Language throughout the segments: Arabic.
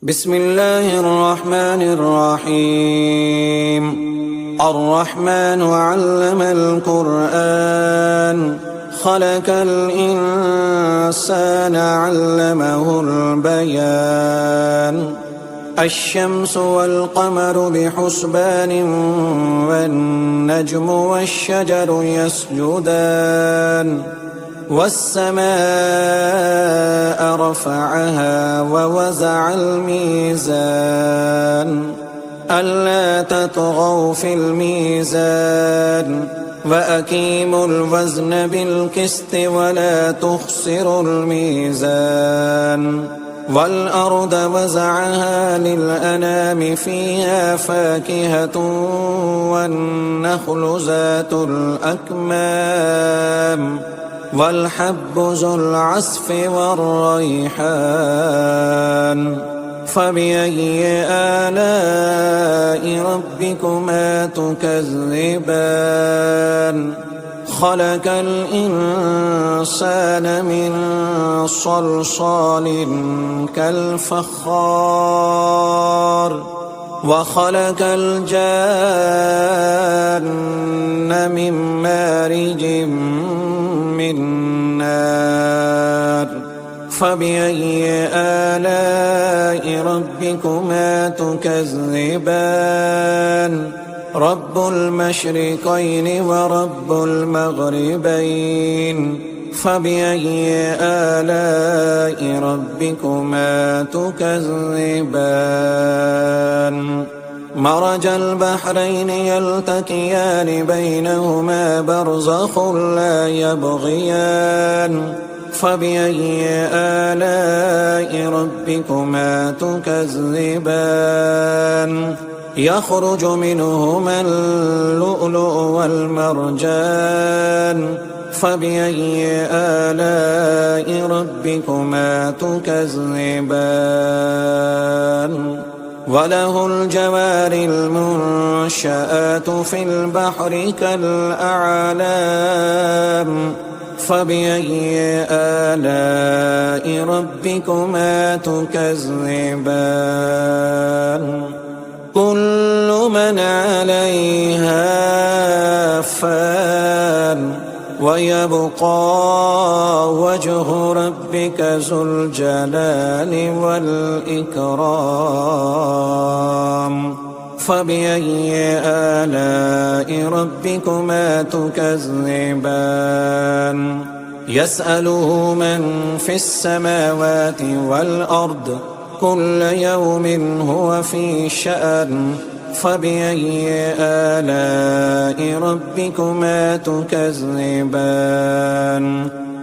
بسم الله الرحمن الرحيم. الرحمن علم القرآن خلق الإنسان علمه البيان. الشمس والقمر بحسبان والنجم والشجر يسجدان والسماء رفعها ووزع الميزان ألا تطغوا في الميزان وأقيموا الوزن بالقسط ولا تخسروا الميزان. والأرض وزعها للأنام فيها فاكهة والنخل ذات الأكمام والحب ذو العصف والريحان. فبأي آلاء ربكما تكذبان؟ خلق الإنسان من صلصال كالفخار وخلق الجان من مارج من نار. فبأي آلاء ربكما تكذبان؟ رب المشرقين ورب المغربين. فبأي آلاء ربكما تكذبان؟ مرج البحرين يلتقيان بينهما برزخ لا يبغيان. فبأي آلاء ربكما تكذبان؟ يخرج منهما اللؤلؤ والمرجان. فبأي آلاء ربكما تكذبان؟ وله الجوار المنشآت في البحر كالأعلام. فبأي آلاء ربكما تكذبان؟ كل من عليها فان ويبقى وجه ربك ذو الجلال والإكرام. فبأي آلاء ربكما تكذبان؟ يسأله من في السماوات والأرض كل يوم هو في شأن. فبأي آلاء ربكما تكذبان؟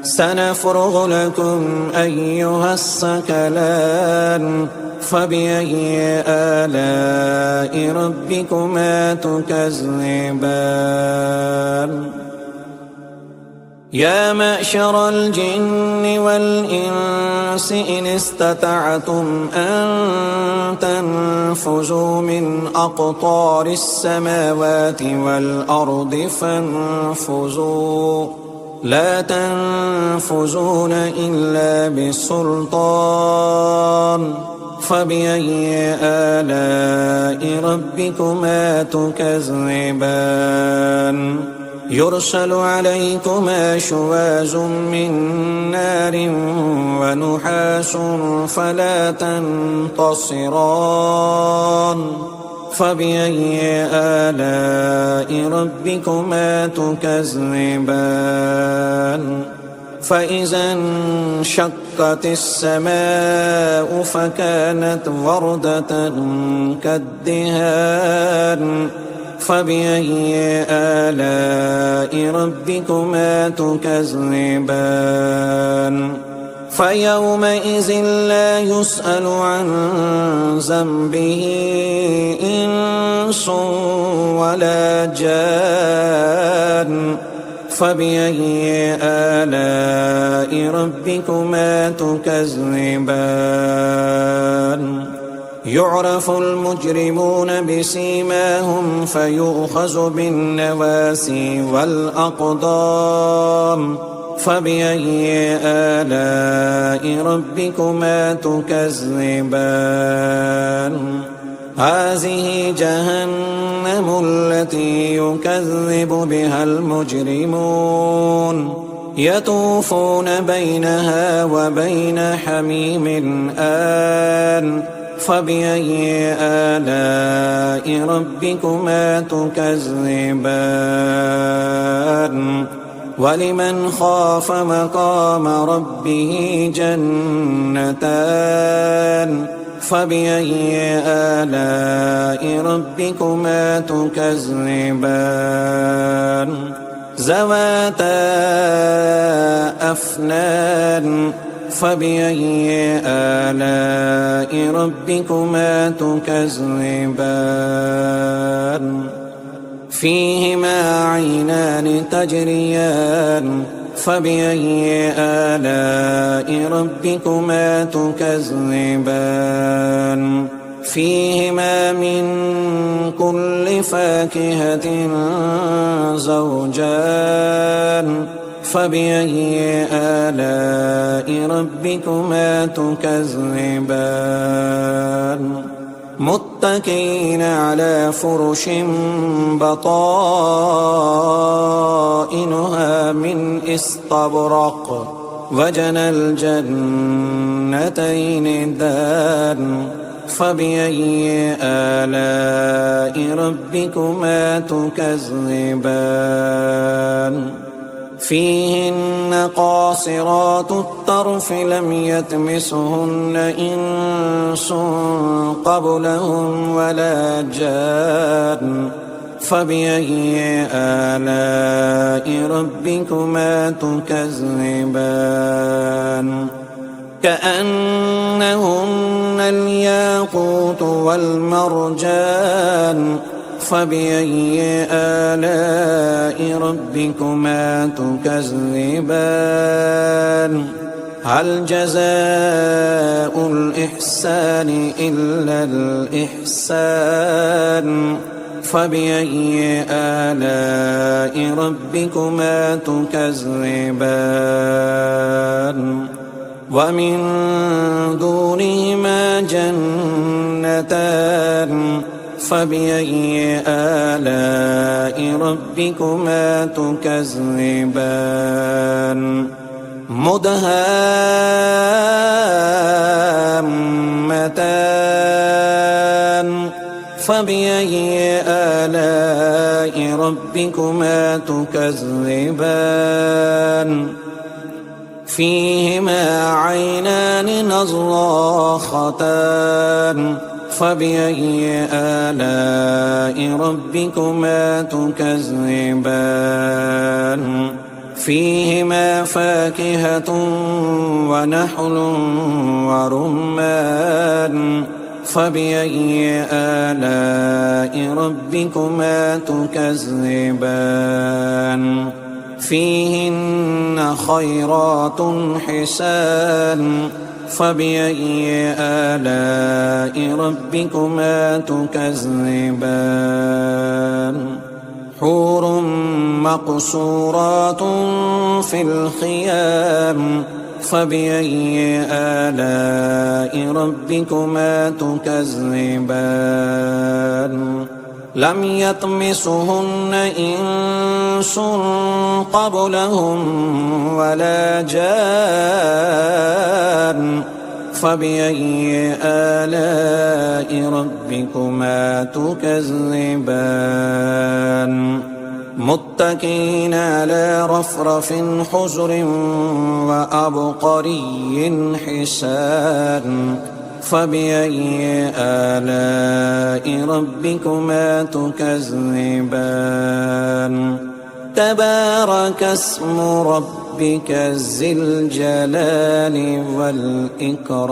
سنفرغ لكم أيها الثقلان. فبأي آلاء ربكما تكذبان؟ يا معشر الجن والإنس إن استطعتم أن تنفذوا من أقطار السماوات والأرض فانفذوا لا تنفذون إلا بسلطان. فبأي آلاء ربكما تكذبان؟ يرسل عليكما شواظ من نار ونحاس فلا تنتصران. فبأي آلاء ربكما تكذبان؟ فإذا انشقت السماء فكانت وردة كالدهان. فبأي آلاء ربكما تكذبان؟ فيومئذ لا يسأل عن ذنبه إنس ولا جان. فبأي آلاء ربكما تكذبان؟ يعرف المجرمون بسيماهم فيؤخذ بالنواسي والأقدام. فبأي آلاء ربكما تكذبان هذه جهنم التي يكذب بها المجرمون يطوفون بينها وبين حميم آن فبأي آلاء ربكما تكذبان ولمن خاف مقام ربه جنتان فبأي آلاء ربكما تكذبان ذواتا أفنان فبأي آلاء ربكما تكذبان فيهما عينان تجريان فبأي آلاء ربكما تكذبان فيهما من كل فاكهة زوجان فبأي آلاء ربكما تكذبان متكئين على فرش بطائنها من استبرق وجنى الجنتين دان فبأي آلاء ربكما تكذبان فيهن قاصرات الطرف لم يطمثهن إنس قبلهم ولا جان فبأي آلاء ربكما تكذبان كأنهن الياقوت والمرجان فبأي آلاء ربكما تكذبان هل جزاء الإحسان إلا الإحسان فبأي آلاء ربكما تكذبان ومن دونهما جنتان فبأي آلاء ربكما تكذبان مدهامتان فبأي آلاء ربكما تكذبان فيهما عينان نضاختان فبأي آلاء ربكما تكذبان فيهما فاكهة ونحل ورمان فبأي آلاء ربكما تكذبان فيهن خيرات حسان فبأي آلاء ربكما تكذبان حور مقصورات في الخيام فبأي آلاء ربكما تكذبان لم يطمثهن إنس قبلهم ولا جان فبأي آلاء ربكما تكذبان متكئين على رفرف حجر وأبقري حسان فبأي آلاء ربكما تكذبان تبارك اسم ربك ذي الجلال والإكرام